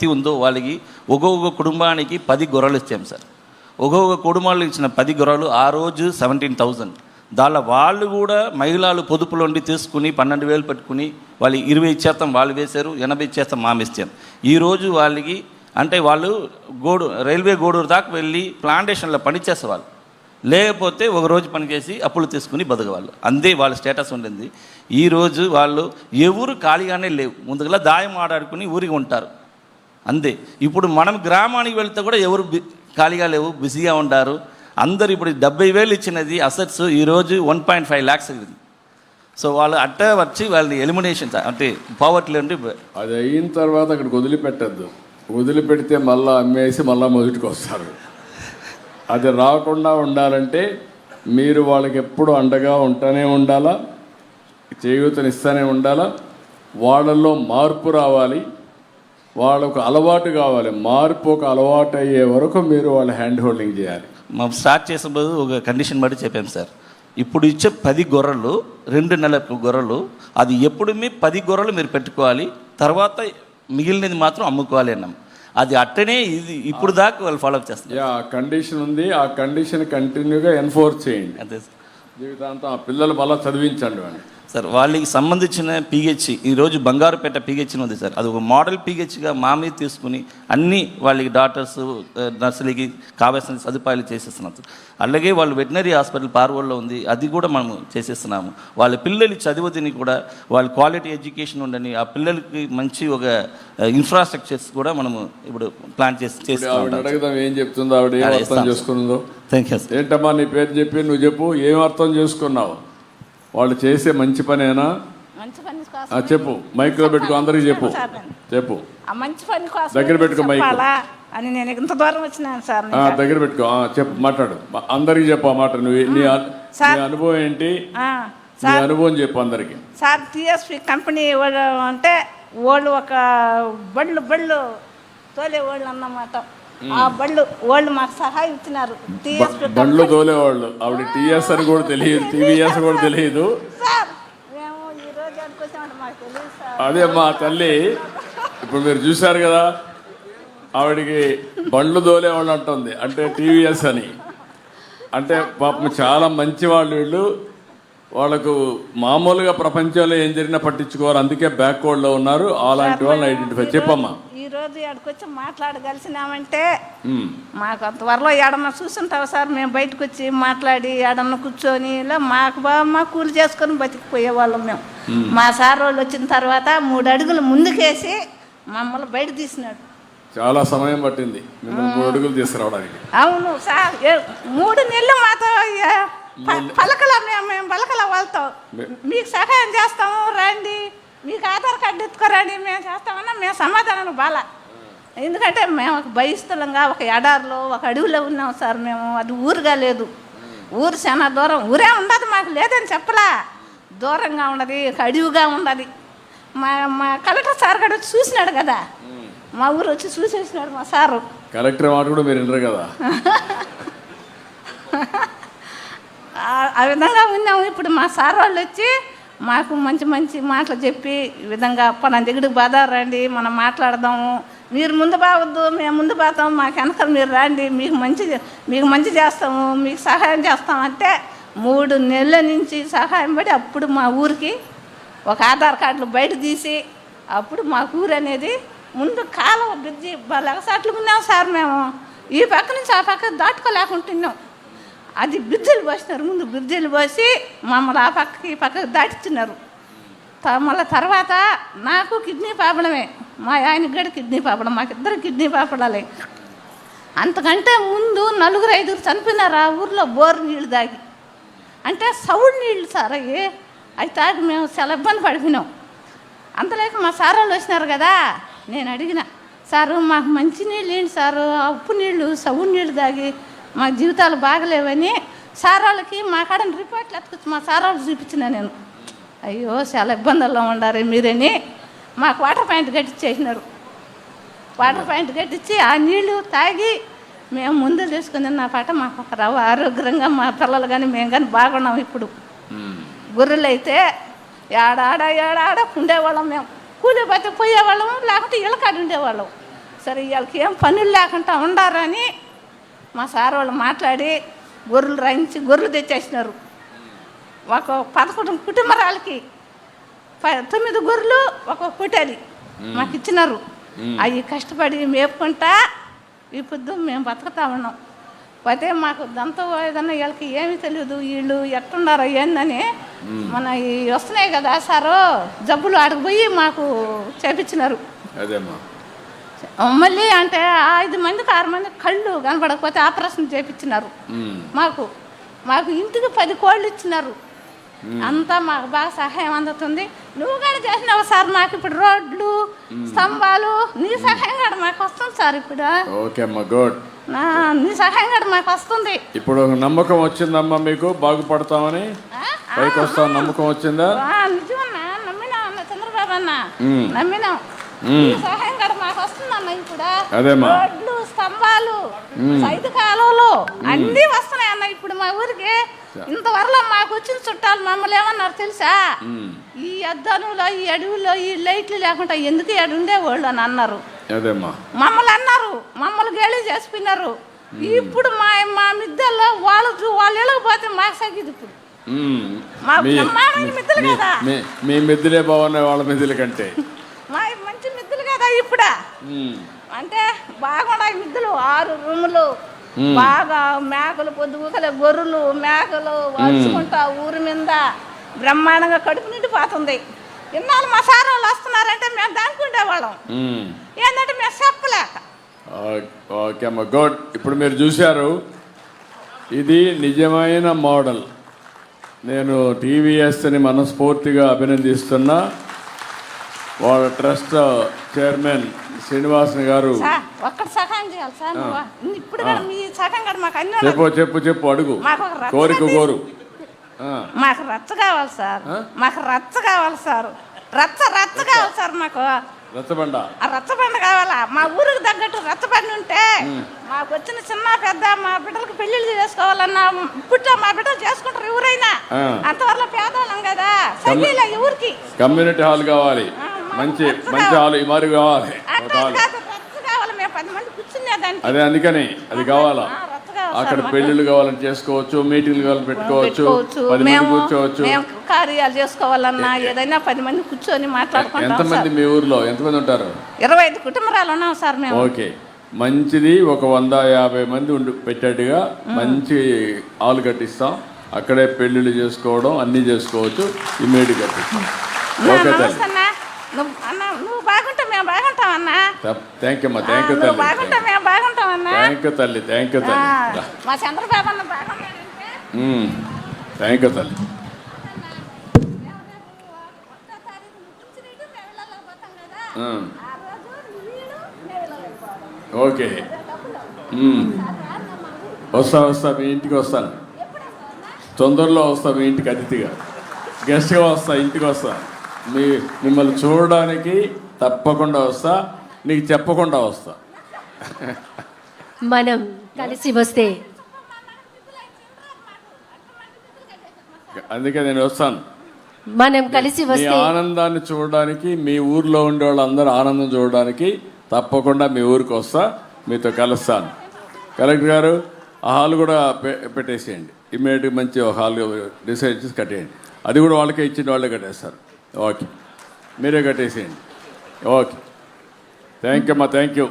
ఉందో వాళ్ళకి ఒక్కొక్క కుటుంబానికి 10 గొర్రెలు ఇచ్చాం సార్. ఒక్కొక్క కుటుంబాలు ఇచ్చిన 10 గొర్రెలు ఆ రోజు 17,000. దానిలో వాళ్ళు కూడా మహిళలు పొదుపులో ఉండి తీసుకుని 12,000 పెట్టుకుని వాళ్ళు 20% వాళ్ళు వేశారు, 80% మామిస్తాం. ఈరోజు వాళ్ళకి అంటే వాళ్ళు రైల్వే గూడూరు దాకా వెళ్ళి ప్లాంటేషన్లో పనిచేసేవాళ్ళు, లేకపోతే ఒక రోజు పనిచేసి అప్పులు తీసుకుని బతకవాళ్ళు. అంతే వాళ్ళ స్టేటస్ ఉండింది. ఈరోజు వాళ్ళు ఎవరు ఖాళీగానే లేవు, ముందుగా దాయం ఆడాడుకుని ఊరికి ఉంటారు అంతే. ఇప్పుడు మనం గ్రామానికి వెళ్తే కూడా ఎవరు ఖాళీగా లేవు, బిజీగా ఉంటారు అందరు. ఇప్పుడు 70,000 ఇచ్చినది అసెట్స్ ఈరోజు 1.5 lakhs అయింది. సో వాళ్ళు అట్టే వచ్చి వాళ్ళని ఎలిమినేషన్ అంటే పావర్టీలో ఉండి అది అయిన తర్వాత అక్కడికి వదిలిపెట్టద్దు. వదిలిపెడితే మళ్ళీ అమ్మేసి మళ్ళీ మొదటికి వస్తారు. అది రాకుండా ఉండాలంటే మీరు వాళ్ళకి ఎప్పుడు అండగా ఉంటూనే ఉండాలా, చేయూతనిస్తూనే ఉండాలా. వాళ్ళల్లో మార్పు రావాలి, వాళ్ళకు అలవాటు కావాలి. మార్పు ఒక అలవాటు అయ్యే వరకు మీరు వాళ్ళ హ్యాండ్ హోల్డింగ్ చేయాలి. మనం స్టార్ట్ చేసినప్పుడు ఒక కండిషన్ బట్టి చెప్పాం సార్. ఇప్పుడు ఇచ్చే 10 గొర్రెలు 2 నెలల గొర్రెలు, అది ఎప్పుడు 10 గొర్రెలు మీరు పెట్టుకోవాలి, తర్వాత మిగిలినది మాత్రం అమ్ముకోవాలి అన్నాం. అది అట్టనే ఇది ఇప్పుడు దాకా వాళ్ళు ఫాలోఅప్ చేస్తారు. ఆ కండిషన్ ఉంది, ఆ కండిషన్ కంటిన్యూగా ఎన్ఫోర్స్ చేయండి. అదే జీవితాంతం ఆ పిల్లలు మళ్ళీ చదివించండి అని సార్. వాళ్ళకి సంబంధించిన పిహెచ్ ఈరోజు బంగారుపేట పిహెచ్ ఉంది సార్. అది ఒక మోడల్ పిహెచ్గా మా మీద తీసుకుని అన్ని వాళ్ళకి డాక్టర్స్ నర్సులకి కావాల్సిన సదుపాయాలు చేసేస్తున్నాం సార్. అలాగే వాళ్ళు వెటనరీ హాస్పిటల్ పార్వల్లో ఉంది, అది కూడా మనము చేసేస్తున్నాము. వాళ్ళ పిల్లలు చదువుతిని కూడా వాళ్ళ క్వాలిటీ ఎడ్యుకేషన్ ఉండని ఆ పిల్లలకి మంచి ఒక ఇన్ఫ్రాస్ట్రక్చర్స్ కూడా మనము ఇప్పుడు ప్లాన్ అడుగుదాం. ఏం చెప్తుందో ఆవిడ, ఏం అర్థం చేసుకున్నదో. Thank you sir. ఏంటమ్మా నీ పేరు చెప్పి నువ్వు చెప్పు, ఏం అర్థం చేసుకున్నావు? వాళ్ళు చేసే మంచి పనేనా? చెప్పు, మైక్లో పెట్టుకో, అందరికి చెప్పు. చెప్పు, మంచి పని కోసం దగ్గర పెట్టుకో మైక్ అని నేను ఇంత దూరం వచ్చినాను సార్. దగ్గర పెట్టుకో, చెప్పు, మాట్లాడు, అందరికి చెప్పు ఆ మాట. నువ్వు నీ అనుభవం ఏంటి, నీ అనుభవం చెప్పు అందరికి. సార్ టీఎస్పీ కంపెనీ వాళ్ళు అంటే వాళ్ళు ఒక బళ్ళు తోలే వాళ్ళు అన్నమాట. ఆ వాళ్ళు మాకు సహాయం ఇచ్చినారు. బండ్లు తోలేవాళ్ళు. ఆవిడ టీఎస్ అని కూడా తెలియదు, టీవీఎస్ కూడా తెలియదు. అదే మా తల్లి, ఇప్పుడు మీరు చూశారు కదా, ఆవిడికి బండ్లు తోలేవాళ్ళు అంటుంది, అంటే టీవీఎస్ అని. అంటే పాపం చాలా మంచి వాళ్ళు వీళ్ళు. వాళ్ళకు మామూలుగా ప్రపంచంలో ఏం జరిగినా పట్టించుకోవాలి, అందుకే బ్యాక్వర్డ్లో ఉన్నారు. అలాంటి వాళ్ళని ఐడెంటిఫై. చెప్పమ్మా. ఈరోజు ఎక్కడికొచ్చి మాట్లాడగలిసినామంటే మాకు అంత త్వరలో ఏడన్నా చూస్తుంటావు సార్. మేము బయటకు వచ్చి మాట్లాడి ఏడన్నా కూర్చొని ఇలా మా కూలి చేసుకొని బతికిపోయేవాళ్ళం మేము. మా సార్ వాళ్ళు వచ్చిన తర్వాత 3 అడుగులు ముందుకేసి మమ్మల్ని బయట తీసినాడు. చాలా సమయం పట్టింది 3 అడుగులు తీసుకురావడానికి. అవును సార్, 3 నెలలు మాతో మేము పలకల వాళ్ళతో మీకు సహాయం చేస్తాము రండి, మీకు ఆధార్ కార్డు ఎత్తుకోరండి, మేము చేస్తామన్నా మేము సమాధానం బాల. ఎందుకంటే మేము ఒక బహిస్థలంగా ఒక ఎడారిలో ఒక అడవిలో ఉన్నాం సార్. మేము అది ఊరుగా లేదు, ఊరు చాలా దూరం. ఊరే ఉండదు మాకు, లేదని చెప్పలా, దూరంగా ఉండదు, అడవిగా ఉండదు. మా కలెక్టర్ సార్ కూడా వచ్చి చూసినాడు కదా, మా ఊరు వచ్చి చూసేసినాడు మా సారు. కలెక్టర్ మాట కూడా మీరు వినరు కదా. ఆ విధంగా ఉన్నాము. ఇప్పుడు మా సార్ వాళ్ళు వచ్చి మాకు మంచి మంచి మాటలు చెప్పి ఈ విధంగా మన దగ్గరికి బాధారండి, మనం మాట్లాడదాము, మీరు ముందు బావద్దు మేము ముందు పోతాము, మాకు వెనకాల మీరు రండి, మీకు మంచి చేస్తాము, మీకు సహాయం చేస్తామంటే 3 నెలల నుంచి సహాయం పడి అప్పుడు మా ఊరికి ఒక ఆధార్ కార్డులు బయట తీసి అప్పుడు మా ఊరు అనేది ముందు కాలువ బ్రిడ్జి లెగసాట్లు ఉన్నాం సార్. మేము ఈ పక్క నుంచి ఆ పక్క దాటుకోలేకుంటున్నాం. అది బ్రిడ్జిలు పోసినారు, ముందు బ్రిడ్జిలు పోసి మమ్మల్ని ఆ పక్కకి ఈ పక్కకి దాటిస్తున్నారు. మళ్ళీ తర్వాత నాకు కిడ్నీ ప్రాబ్లమే, మా ఆయనకి కూడా కిడ్నీ ప్రాబ్లం, మాకిద్దరు కిడ్నీ ప్రాబ్లాలే. అంతకంటే ముందు 4-5 చనిపోయినారు ఆ ఊర్లో బోర్ నీళ్ళు తాగి. అంటే సౌండ్ నీళ్ళు సార్ అవి తాగి మేము చాలా ఇబ్బంది పడిపోయినాం. అంతలేక మా సార్ వాళ్ళు వచ్చినారు కదా, నేను అడిగిన సారు మాకు మంచి నీళ్ళు ఏంటి సారు, ఉప్పు నీళ్ళు సౌండ్ నీళ్ళు తాగి మా జీవితాలు బాగలేవని సార్ వాళ్ళకి మా కాడ రిపోర్ట్లు ఎత్తుకొచ్చి మా సార్ వాళ్ళు చూపించిన నేను. అయ్యో చాలా ఇబ్బందుల్లో ఉండారు మీరని మాకు వాటర్ పాయింట్ కట్టించేసినారు. వాటర్ పాయింట్ కట్టించి ఆ నీళ్లు తాగి మేము ముందు తీసుకుని నా పాట మాకు ఒక రవ్వ ఆరోగ్యంగా మా పిల్లలు కానీ మేము కానీ బాగున్నాం. ఇప్పుడు గొర్రెలు అయితే ఏడాడ ఉండేవాళ్ళం, మేము కూలి బతి పోయేవాళ్ళము, లేకుంటే ఇళ్ళకాడ ఉండేవాళ్ళం. సరే వీళ్ళకి ఏం పనులు లేకుండా ఉండారని మా సార్ వాళ్ళు మాట్లాడి గొర్రెలు రాయించి గొర్రెలు తెచ్చేసినారు. ఒక 11 కుటుంబరాలకి 9 గొర్రెలు ఒక పొట్టేలి మాకు ఇచ్చినారు. అవి కష్టపడి మేపుకుంటా ఇప్పుడు మేము బతుకుతా ఉన్నాం. పోతే మాకు దంతో ఏదన్నా వీళ్ళకి ఏమీ తెలియదు, వీళ్ళు ఎట్టున్నారో ఏందని మన ఈ వస్తున్నాయి కదా సారు జబ్బులు ఆడికి పోయి మాకు చేపించినారు. అదేమ్మా, మళ్ళీ అంటే 5 మందికి 6 మందికి కళ్ళు కనపడకపోతే ఆపరేషన్ చేపించినారు. మాకు ఇంటికి 10 కోళ్ళు ఇచ్చినారు. అంతా మాకు బాగా సహాయం అందుతుంది. నువ్వు కూడా చేసినావు సార్ మాకు ఇప్పుడు రోడ్లు స్తంభాలు నీ సహాయం కూడా మాకు వస్తుంది సార్. ఇప్పుడు ఓకే అమ్మా, గుడ్. నీ సహాయం కూడా మాకు వస్తుంది. ఇప్పుడు నమ్మకం వచ్చిందమ్మా మీకు బాగుపడతామని, పైకి వస్తాం నమ్మకం వచ్చిందా? నిజమన్నా, నమ్మినాం అన్న చంద్రబాబు అన్న, నమ్మినాం. నీ సహాయం కూడా మాకు వస్తుందన్న. ఇప్పుడు రోడ్లు స్తంభాలు 5 కాలువలు అన్నీ వస్తున్నాయి అన్న. ఇప్పుడు మా ఊరికి ఇంతవరలో మాకు వచ్చిన చుట్టాలు మమ్మల్ని ఏమన్నారు తెలుసా? ఈ అద్దానులో ఈ అడవుల్లో ఈ లైట్లు లేకుండా ఎందుకు ఉండేవాళ్ళు అని అన్నారు. మమ్మల్ని అన్నారు, మమ్మల్ని గేళి చేసిపోయినారు. ఇప్పుడు మా మిద్దెల్లో వాళ్ళు వెళ్ళకపోతే మాకు సగ్గిది. ఇప్పుడు మిద్దెలు కదా, మీ మిద్దెలే బాగున్నాయి వాళ్ళ మిద్దెల కంటే. మా మంచి మిద్దెలు కదా ఇప్పుడు. అంటే బాగున్నాయి మిద్దెలు, 6 రూములు, బాగా మేకలు పొద్దుగుకలే గొర్రెలు మేకలు వలుచుకుంటా ఊరి మీద బ్రహ్మాండంగా కడుపు నిండిపోతుంది. ఇన్నాళ్ళు మా సార్ వాళ్ళు వస్తున్నారంటే మేము దానికి ఉండేవాళ్ళం. ఏంటంటే మేము చెప్పలేక. ఓకే అమ్మ, గుడ్. ఇప్పుడు మీరు చూశారు, ఇది నిజమైన మోడల్. నేను టీవీఎస్ని మనస్ఫూర్తిగా అభినందిస్తున్నా. వాళ్ళ ట్రస్ట్ చైర్మన్ శ్రీనివాసన్ గారు. ఒక్కటి సహాయం చేయాలి సార్. ఇప్పుడు మీ సహాయం కూడా మాకు అన్ని చెప్పు అడుగు, కోరిక కోరు. మాకు రచ్చ కావాలి సార్, మాకు రచ్చ కావాలి సార్, రచ్చ కావాలి సార్. మాకు రచ్చబండ కావాలా. మా ఊరికి తగ్గట్టు రచ్చబండి ఉంటే మాకు వచ్చిన చిన్న పెద్ద మా బిడ్డలకు పెళ్లిళ్ళు చేసుకోవాలన్నా ఇప్పుడు మా బిడ్డలు చేసుకుంటారు ఎవరైనా. అంతవరకు పేదవాళ్ళం కదా, సైకిల్ ఊరికి కమ్యూనిటీ హాల్ కావాలి, మంచి హాల్ ఈ మరి కావాలి. అదే అందుకని అది కావాలా. అక్కడ పెళ్లిళ్ళు కావాలని చేసుకోవచ్చు, మీటింగ్లు కావాలని పెట్టుకోవచ్చు, 10 మంది కూర్చోవచ్చు. కార్యాలు చేసుకోవాలన్నా ఏదైనా 10 మంది కూర్చొని మాట్లాడుకుంటాం. ఎంతమంది మీ ఊర్లో ఎంతమంది ఉంటారు? 25 కుటుంబాలు ఉన్నాం సార్ మేము. ఓకే, మంచిది. ఒక 150 మంది పెట్టేట్టుగా మంచి హాల్ కట్టిస్తాం. అక్కడే పెళ్లిళ్ళు చేసుకోవడం అన్నీ చేసుకోవచ్చు. ఇమ్మీడియట్ కట్టిస్తాం. ఓకే తల్లి, నువ్వు బాగుంటా మేము బాగుంటాం అన్నా. థ్యాంక్ యూ అమ్మా, థ్యాంక్ యూ తల్లి, బాగుంటా మేము బాగుంటాం అన్నా. థ్యాంక్ యూ తల్లి, థ్యాంక్ యూ తల్లి, మా చంద్రబాబు అన్న బాగుంటాడంటే థ్యాంక్ యూ తల్లి. ఓకే, వస్తా మీ ఇంటికి వస్తాను. తొందరలో వస్తా మీ ఇంటికి అతిథిగా, గెస్ట్గా వస్తా, ఇంటికి వస్తా. మిమ్మల్ని చూడడానికి తప్పకుండా వస్తా, నీకు చెప్పకుండా వస్తా. మనం కలిసి వస్తే అందుకే నేను వస్తాను. మనం కలిసి వస్తే ఆనందాన్ని చూడడానికి, మీ ఊర్లో ఉండే వాళ్ళందరూ ఆనందం చూడడానికి తప్పకుండా మీ ఊరికి వస్తా, మీతో కలుస్తాను. కలెక్టర్ గారు ఆ హాల్ కూడా పెట్టేసేయండి. ఇమ్మీడియట్గా మంచి ఒక హాల్ డిసైడ్ చేసి కట్టేయండి. అది కూడా వాళ్ళకే ఇచ్చిన వాళ్ళే కట్టేస్తారు. ఓకే, మీరే కట్టేసేయండి. ఓకే, థ్యాంక్ యూ అమ్మా, థ్యాంక్ యూ.